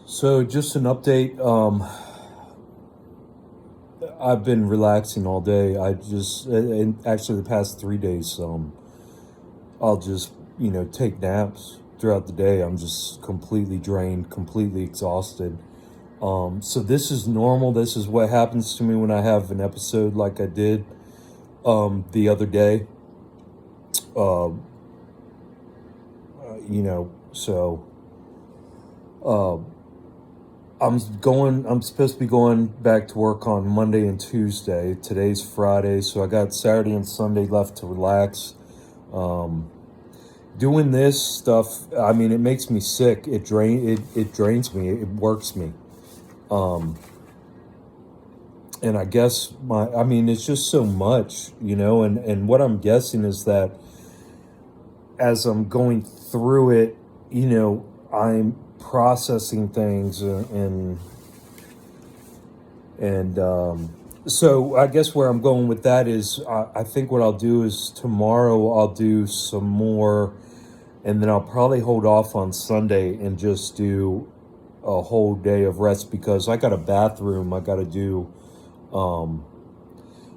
So just an update. I've been relaxing all day. And actually the past 3 days, I'll just, take naps throughout the day. I'm just completely drained, completely exhausted. So this is normal. This is what happens to me when I have an episode like I did, the other day. Uh, so, uh, I'm supposed to be going back to work on Monday and Tuesday. Today's Friday, so I got Saturday and Sunday left to relax. Um, Doing this stuff, I mean, it makes me sick. It drains me. It works me. Um, and I guess I mean, it's just so much, and what I'm guessing is that as I'm going through it, I'm processing things and so I guess where I'm going with that is I think what I'll do is tomorrow I'll do some more, and then I'll probably hold off on Sunday and just do a whole day of rest because I got a bathroom I got to do. Um,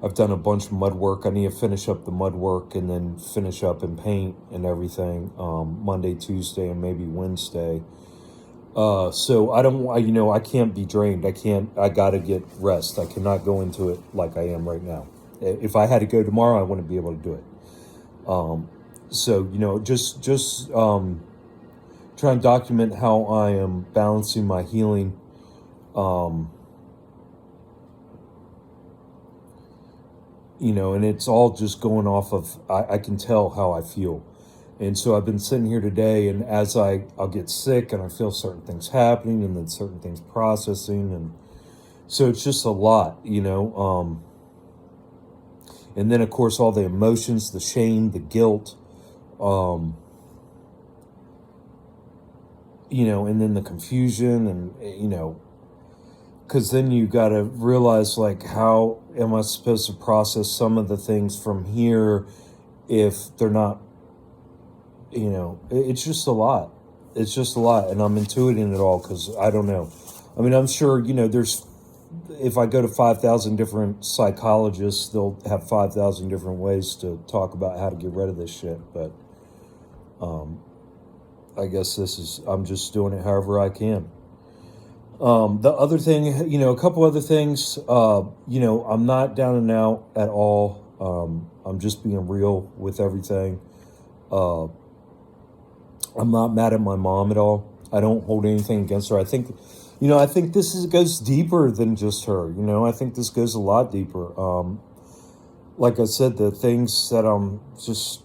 I've done a bunch of mud work. I need to finish up the mud work and then finish up and paint and everything, Monday, Tuesday, and maybe Wednesday. So I don't, I can't be drained. I gotta get rest. I cannot go into it like I am right now. If I had to go tomorrow, I wouldn't be able to do it. Um, so, try and document how I am balancing my healing. Um, and it's all just going off of, I can tell how I feel. And so I've been sitting here today, and as I'll get sick and I feel certain things happening and then certain things processing. And so it's just a lot, and then of course all the emotions, the shame, the guilt, um, and then the confusion and, because then you got to realize, like, how am I supposed to process some of the things from here if they're not, it's just a lot. It's just a lot, and I'm intuiting it all because I don't know. I mean, I'm sure, there's, if I go to 5,000 different psychologists, they'll have 5,000 different ways to talk about how to get rid of this shit. But um, I guess I'm just doing it however I can. The other thing, a couple other things, I'm not down and out at all. I'm just being real with everything. Uh, I'm not mad at my mom at all. I don't hold anything against her. I think goes deeper than just her. I think this goes a lot deeper. Like I said, the things that I'm just,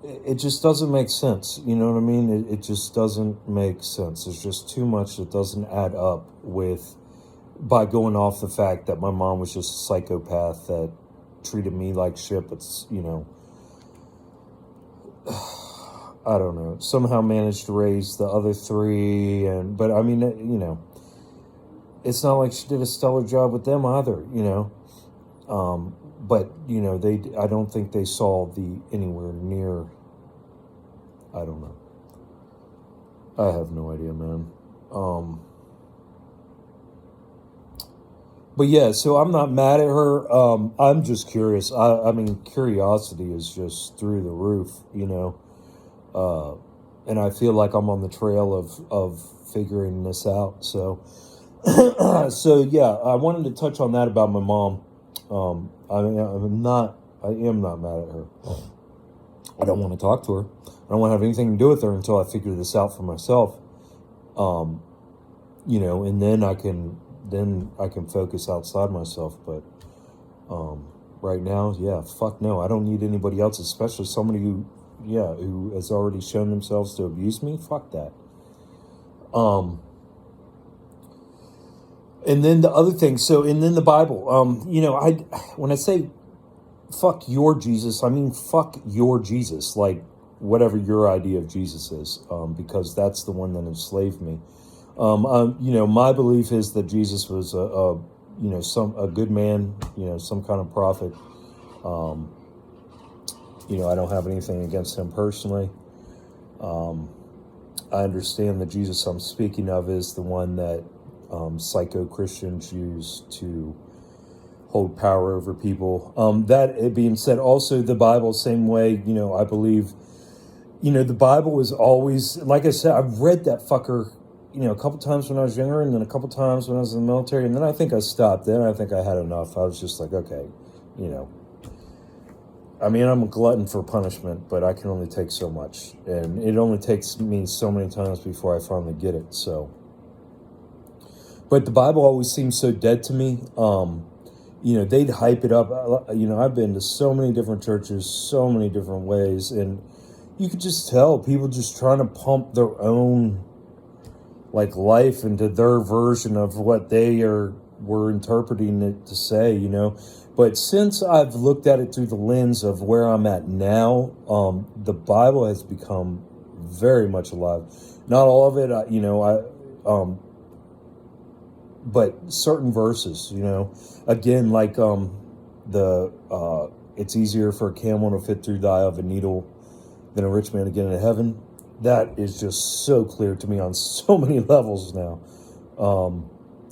it just doesn't make sense. You know what I mean? It just doesn't make sense. There's just too much that doesn't add up by going off the fact that my mom was just a psychopath that treated me like shit, but, I don't know, somehow managed to raise the other three. But I mean, it's not like she did a stellar job with them either, but, I don't think they saw anywhere near, I don't know. I have no idea, man. But yeah, so I'm not mad at her. I'm just curious. I mean, curiosity is just through the roof, uh, and I feel like I'm on the trail of figuring this out. So, so yeah, I wanted to touch on that about my mom. I am not mad at her. I don't want to talk to her. I don't want to have anything to do with her until I figure this out for myself. Um, and then I can focus outside myself. But right now, yeah, fuck no. I don't need anybody else, especially somebody who has already shown themselves to abuse me. Fuck that. And then the other thing, and then the Bible, when I say fuck your Jesus, I mean fuck your Jesus, like whatever your idea of Jesus is, because that's the one that enslaved me. My belief is that Jesus was a good man, some kind of prophet. Um, I don't have anything against him personally. I understand the Jesus I'm speaking of is the one that psycho-Christians use to hold power over people. That it being said, also the Bible, same way, I believe, the Bible is always, like I said, I've read that fucker, a couple times when I was younger, and then a couple times when I was in the military, and then I think I stopped. Then I think I had enough. I was just like, okay, I mean, I'm a glutton for punishment, but I can only take so much. And it only takes me so many times before I finally get it, so. But the Bible always seems so dead to me. They'd hype it up. I've been to so many different churches, so many different ways, and you could just tell people just trying to pump their own, life into their version of what they were interpreting it to say, But since I've looked at it through the lens of where I'm at now, the Bible has become very much alive. Not all of it, but certain verses, again, it's easier for a camel to fit through the eye of a needle than a rich man to get into heaven. That is just so clear to me on so many levels now.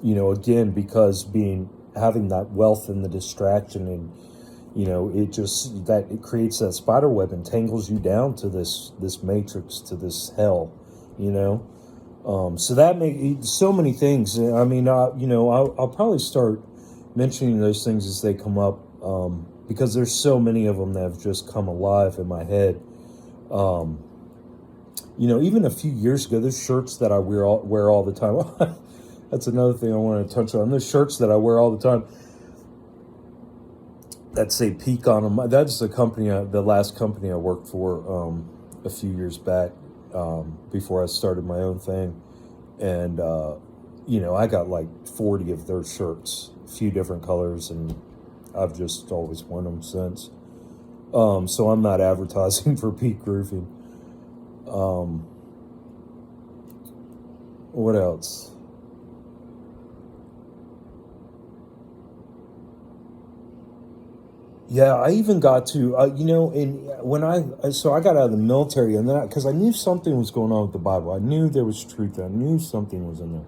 Again, because having that wealth and the distraction, and it creates that spider web and tangles you down to this matrix, to this hell, so that makes so many things. I mean, I'll probably start mentioning those things as they come up, because there's so many of them that have just come alive in my head. Even a few years ago, there's shirts that I wear all the time. That's another thing I want to touch on. There's shirts that I wear all the time that say Peak on them. That's the last company I worked for a few years back, before I started my own thing. And, I got 40 of their shirts, a few different colors, and I've just always worn them since. So I'm not advertising for Peak Roofing. What else? Yeah, I even got to, and when I got out of the military, and then because I knew something was going on with the Bible, I knew there was truth there, I knew something was in there,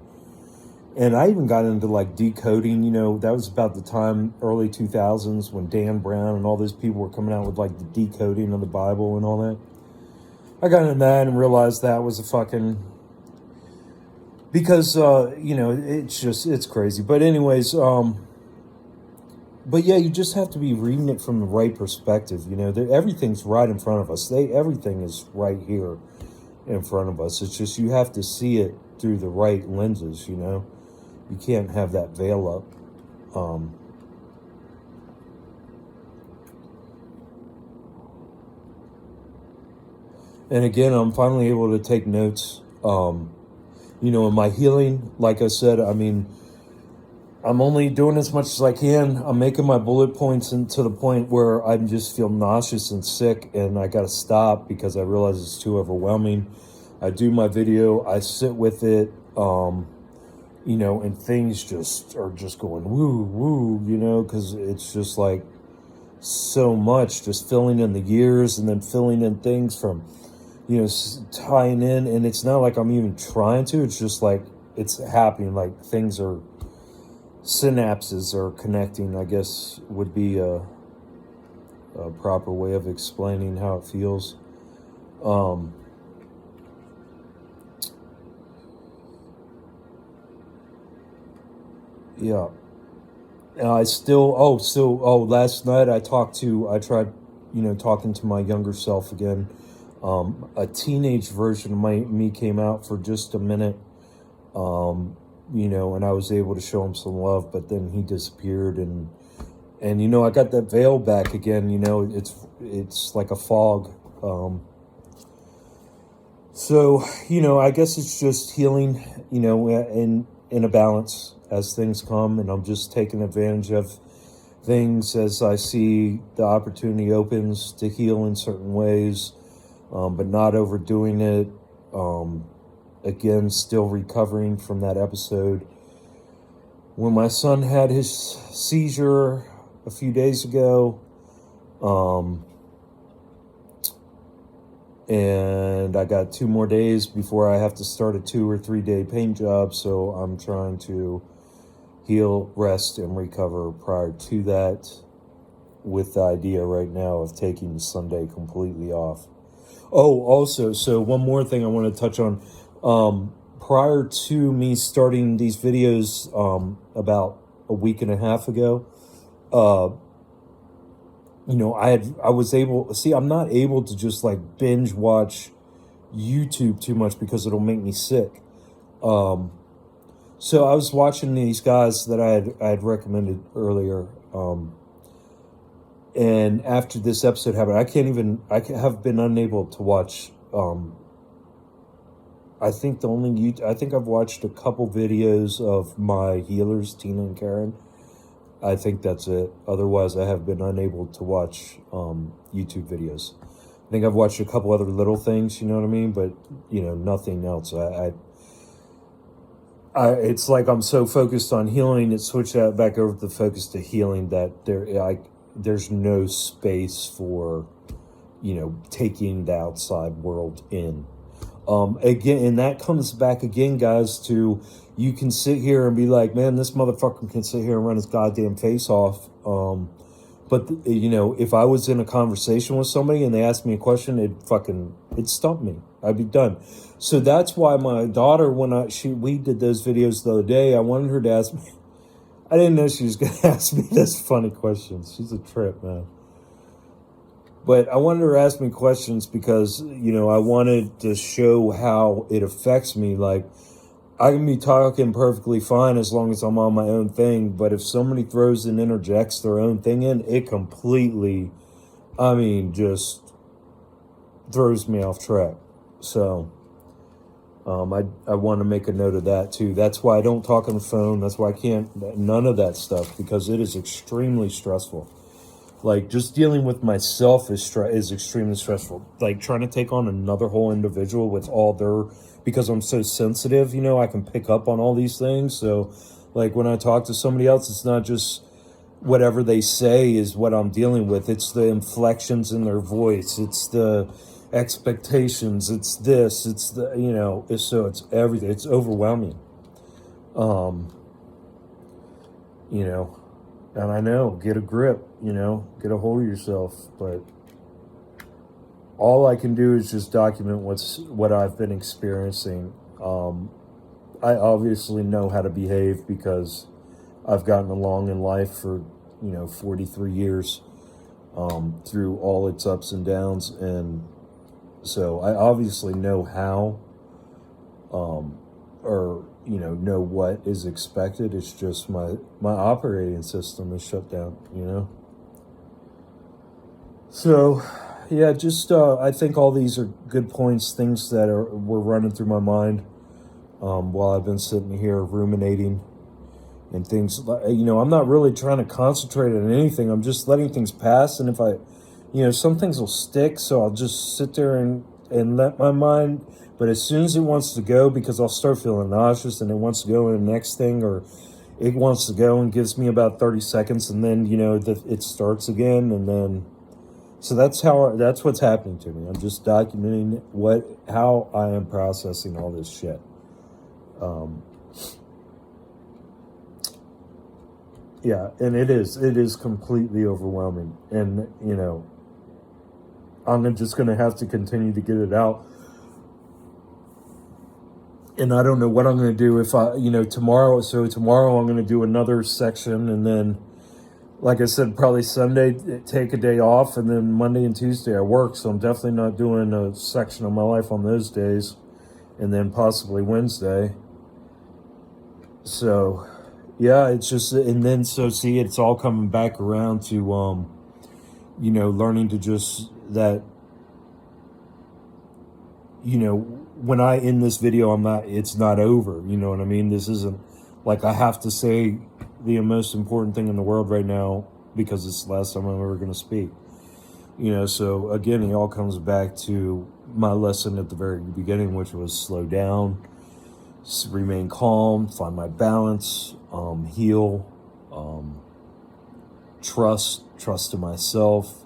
and I even got into decoding. That was about the time, early 2000s, when Dan Brown and all those people were coming out with the decoding of the Bible and all that. I got into that and realized that was a fucking, because it's crazy. But anyways, but yeah, you just have to be reading it from the right perspective. Everything's right in front of us. Everything is right here in front of us. It's just you have to see it through the right lenses. You can't have that veil up. And again, I'm finally able to take notes. In my healing, like I said, I mean, I'm only doing as much as I can. I'm making my bullet points to the point where I just feel nauseous and sick, and I got to stop because I realize it's too overwhelming. I do my video, I sit with it, and things just are just going woo, woo, because it's just so much, just filling in the years and then filling in things from, tying in. And it's not like I'm even trying to, it's just it's happening, things are, synapses are connecting, I guess would be a proper way of explaining how it feels. Yeah. And I still, last night I tried, talking to my younger self again. A teenage version of me came out for just a minute. And I was able to show him some love, but then he disappeared, and I got that veil back again. It's like a fog. So I guess it's just healing, in a balance as things come, and I'm just taking advantage of things as I see the opportunity opens to heal in certain ways, but not overdoing it. Again, still recovering from that episode when my son had his seizure a few days ago. and I got 2 more days before I have to start a 2 or 3 day paint job. So I'm trying to heal, rest, and recover prior to that, with the idea right now of taking Sunday completely off. Oh, also, so one more thing I want to touch on. Prior to me starting these videos, about a week and a half ago, I was able, see, I'm not able to just like binge watch YouTube too much because it'll make me sick. So I was watching these guys that I had recommended earlier, and after this episode happened, I have been unable to watch. I think I think I've watched a couple videos of my healers, Tina and Karen. I think that's it. Otherwise, I have been unable to watch YouTube videos. I think I've watched a couple other little things, you know what I mean? But, nothing else. It's like I'm so focused on healing, it switched that back over to focus to healing, that there's no space for, taking the outside world in. Again, and that comes back again, guys, to, you can sit here and be like, man, this motherfucker can sit here and run his goddamn face off. But if I was in a conversation with somebody and they asked me a question, it'd stump me. I'd be done. So that's why my daughter, when we did those videos the other day, I wanted her to ask me, I didn't know she was going to ask me those funny questions. She's a trip, man. But I wanted her to ask me questions because, I wanted to show how it affects me. Like, I can be talking perfectly fine as long as I'm on my own thing. But if somebody throws and interjects their own thing in, it completely, just throws me off track. So, I want to make a note of that too. That's why I don't talk on the phone. That's why I can't, none of that stuff, because it is extremely stressful. Like, just dealing with myself is extremely stressful. Like, trying to take on another whole individual with all because I'm so sensitive, I can pick up on all these things. So, like, when I talk to somebody else, it's not just whatever they say is what I'm dealing with. It's the inflections in their voice. It's the expectations. It's this. It's the, it's everything. It's overwhelming. And I know, get a grip, get a hold of yourself. But all I can do is just document what I've been experiencing. I obviously know how to behave because I've gotten along in life for, 43 years, through all its ups and downs. And so I obviously know how, know what is expected. It's just my operating system is shut down, So, yeah, just I think all these are good points, things that were running through my mind while I've been sitting here ruminating and things. I'm not really trying to concentrate on anything. I'm just letting things pass, and if some things will stick, so I'll just sit there and let my mind. But as soon as it wants to go, because I'll start feeling nauseous and it wants to go in the next thing, or it wants to go and gives me about 30 seconds, and then, it starts again. And then, so that's what's happening to me. I'm just documenting how I am processing all this shit. Yeah, and it is completely overwhelming. And, I'm just going to have to continue to get it out. And I don't know what I'm going to do if tomorrow. So tomorrow I'm going to do another section. And then, like I said, probably Sunday, take a day off. And then Monday and Tuesday I work. So I'm definitely not doing a section of my life on those days. And then possibly Wednesday. So, yeah, it's just, and then, so see, it's all coming back around to, learning to just that, when I end this video, it's not over. You know what I mean? This isn't like I have to say the most important thing in the world right now because it's the last time I'm ever going to speak. So again, it all comes back to my lesson at the very beginning, which was slow down, remain calm, find my balance, heal, trust to myself,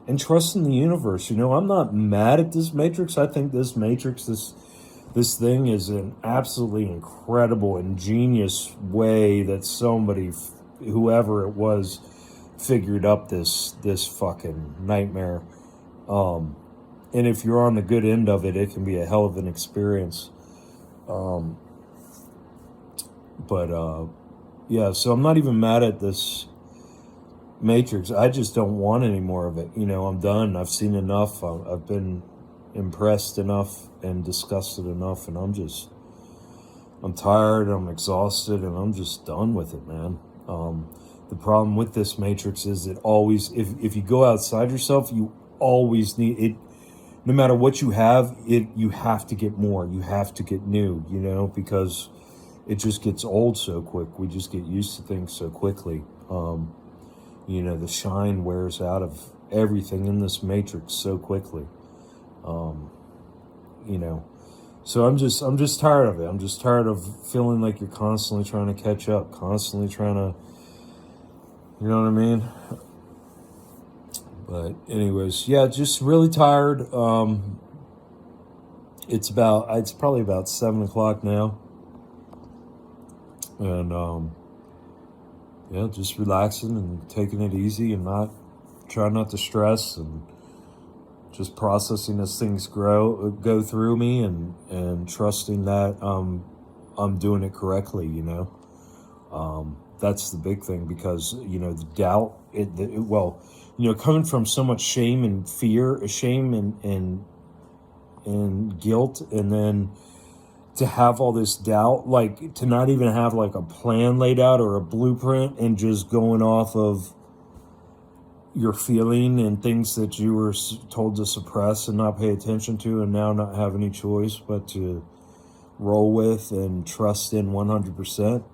and trust in the universe. I'm not mad at this Matrix. I think this Matrix, this thing is an absolutely incredible, ingenious way that somebody, whoever it was, figured up this fucking nightmare. And if you're on the good end of it, it can be a hell of an experience. Yeah, so I'm not even mad at this Matrix. I just don't want any more of it. I'm done. I've seen enough. I've been impressed enough and disgusted enough, and I'm tired, I'm exhausted, and I'm just done with it, man. The problem with this Matrix is it always, if you go outside yourself, you always need it. No matter what you have, you have to get more. You have to get new, because it just gets old so quick. We just get used to things so quickly. The shine wears out of everything in this Matrix so quickly. So I'm just tired of it. I'm just tired of feeling like you're constantly trying to catch up, constantly trying to, you know what I mean? But anyways, yeah, just really tired. It's probably about 7:00 now. And, yeah, just relaxing and taking it easy and trying not to stress and just processing as things go through me and trusting that, I'm doing it correctly, That's the big thing because, the doubt, coming from so much shame and fear, shame and guilt, and then to have all this doubt, like to not even have like a plan laid out or a blueprint and just going off of your feeling and things that you were told to suppress and not pay attention to, and now not have any choice but to roll with and trust in 100%,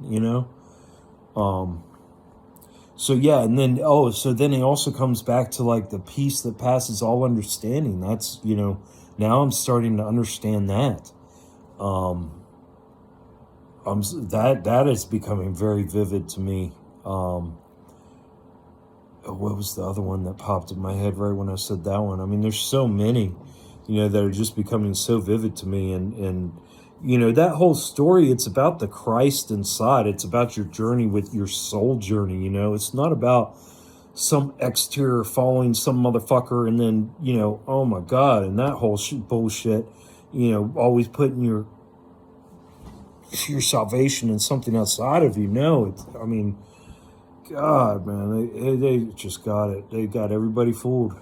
So yeah, and then, so then it also comes back to like the peace that passes all understanding. That's, now I'm starting to understand that. That is becoming very vivid to me. What was the other one that popped in my head right when I said that one? I mean, there's so many, that are just becoming so vivid to me. And that whole story, it's about the Christ inside. It's about your journey with your soul journey. It's not about some exterior following some motherfucker and then, oh my God, and that whole bullshit, always putting your salvation in something outside of you. No, God, man, they just got it. They got everybody fooled.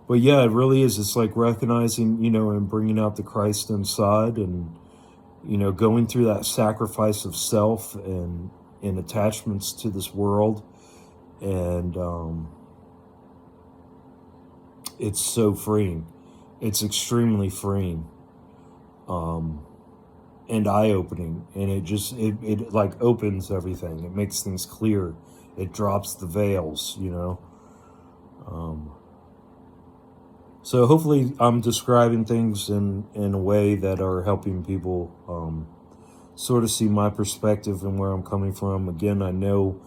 But yeah, it really is. It's like recognizing, and bringing out the Christ inside and, going through that sacrifice of self and attachments to this world. And it's so freeing. It's extremely freeing. And eye-opening, and it like opens everything. It makes things clear. It drops the veils, So hopefully I'm describing things in a way that are helping people sort of see my perspective and where I'm coming from. Again, I know,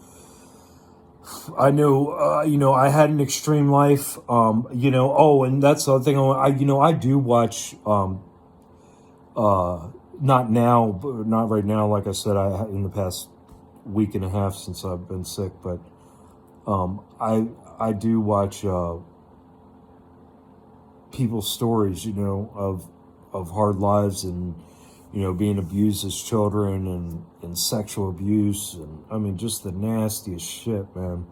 I had an extreme life, and that's the other thing. I do watch, not now, but not right now. Like I said, in the past week and a half since I've been sick, but I do watch people's stories, of hard lives and being abused as children and sexual abuse, and I mean just the nastiest shit, man.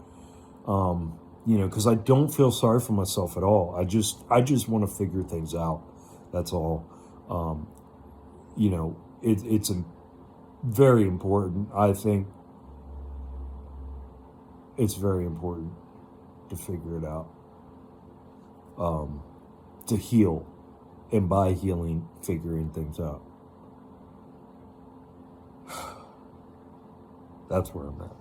Because I don't feel sorry for myself at all. I just want to figure things out. That's all. It's very important. I think it's very important to figure it out, to heal, and by healing, figuring things out. That's where I'm at.